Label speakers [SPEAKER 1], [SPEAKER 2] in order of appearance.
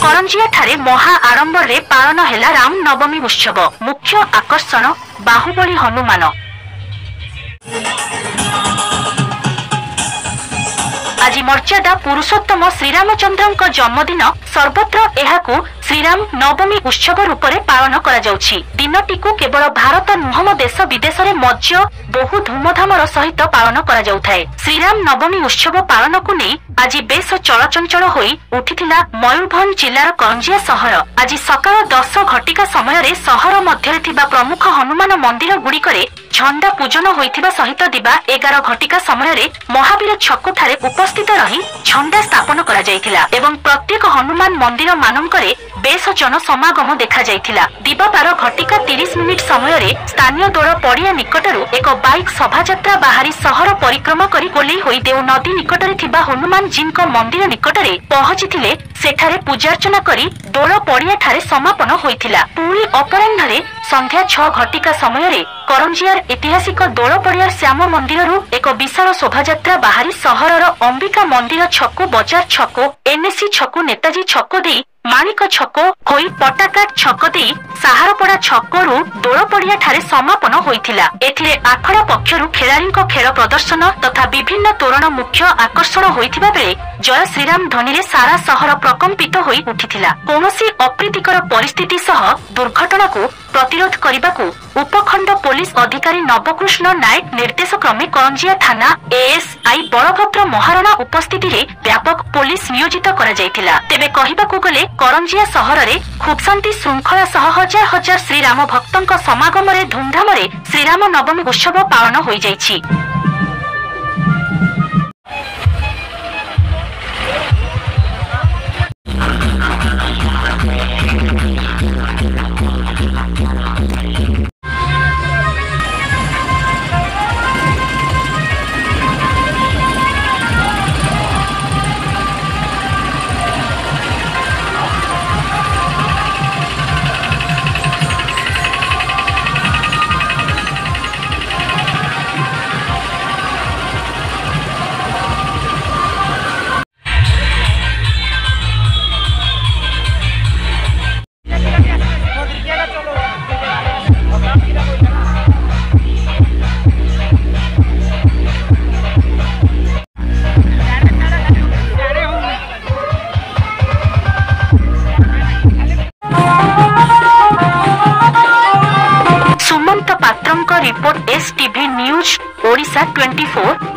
[SPEAKER 1] करंजिया ठारे महा आडंबर रे पालन हेला राम नवमी उत्सव। मुख्य आकर्षण बाहुबली हनुमान। आज मर्यादा पुरुषोत्तम श्रीरामचंद्र जन्मदिन सर्वत्र एहाकू श्रीराम नवमी उत्सव रूप में पालन करा जाउछि। दिनटिकु केवल भारत नुहम देश विदेश में मध्य बहु धूमधाम सहित पालन करा जाउथाय। श्रीराम नवमी उत्सव पालन को नहीं आज बेस चलचंचल होई उठिथिला मयूरभंज जिलार करंजिया सहर। आज सकाळ 10 घटिका समय सहर मध्य थिबा प्रमुख हनुमान मंदिर गुड़िकरे झंडा पूजन होइथिबा सहित दिबा 11 घटिका समय महावीर छक ठारे उपस्थित रही झंडा स्थापन करा जायथिला एवं प्रत्येक हनुमान मंदिर मानंकरे बेस जन समागम देखा जायथिला। दिबा 12 घटिका 30 मिनिट समय स्थानीय दौड़ पड़िया निकटरू एक बाइक शोभायात्रा बाहरी सहर परिक्रमा करी गोली होई देव नदी निकटरे थिबा हनुमान जींक मंदिर निकटरे पहुंचीथिले। सेठारे पूजार्चना करी दौड़ पड़िया ठारे समापन होइथिला। पुरी अपराह्न संध्या 6 घटिका समय करंजियार ऐतिहासिक दौड़ पड़ियार श्याम मंदिर एक विशाल शोभायात्रा बाहरी सहरर अंबिका मंदिर छक बजार छक एनएसी छक नेताजी छक दे माणिक छक होई पटाकाट छक दे साहारपड़ा छकरू दौड़ पड़िया ठारे समापन होइथिला। एथिरे आखड़ा पक्षरु खेलाड़ींको खेल प्रदर्शन तथा विभिन्न तोरण मुख्य आकर्षण होइथिबा बेले जय श्रीराम ध्वनि रे सारा सहर प्रकंपित होई उठिथिला। कोनोसी अप्रीतिकर परिस्थिति सह दुर्घटना को प्रतिरोध करिबाकू उपखंड पुलिस अधिकारी नवकृष्ण नायक निर्देश क्रमे करंजिया थाना एएसआई बलभद्र महाराणा उपस्थिति रे व्यापक पुलिस नियोजित करा जायथिला। तेबे कहिबाकू गले करंजिया सहर रे खूब शांति श्रृंखला सह हजार हजार श्रीराम भक्तों समागम रे धूमधाम रे श्रीराम नवमी उत्सव पालन होई जायछि। सुमंत पात्रंक रिपोर्ट एसटीवी न्यूज ओडिशा 24।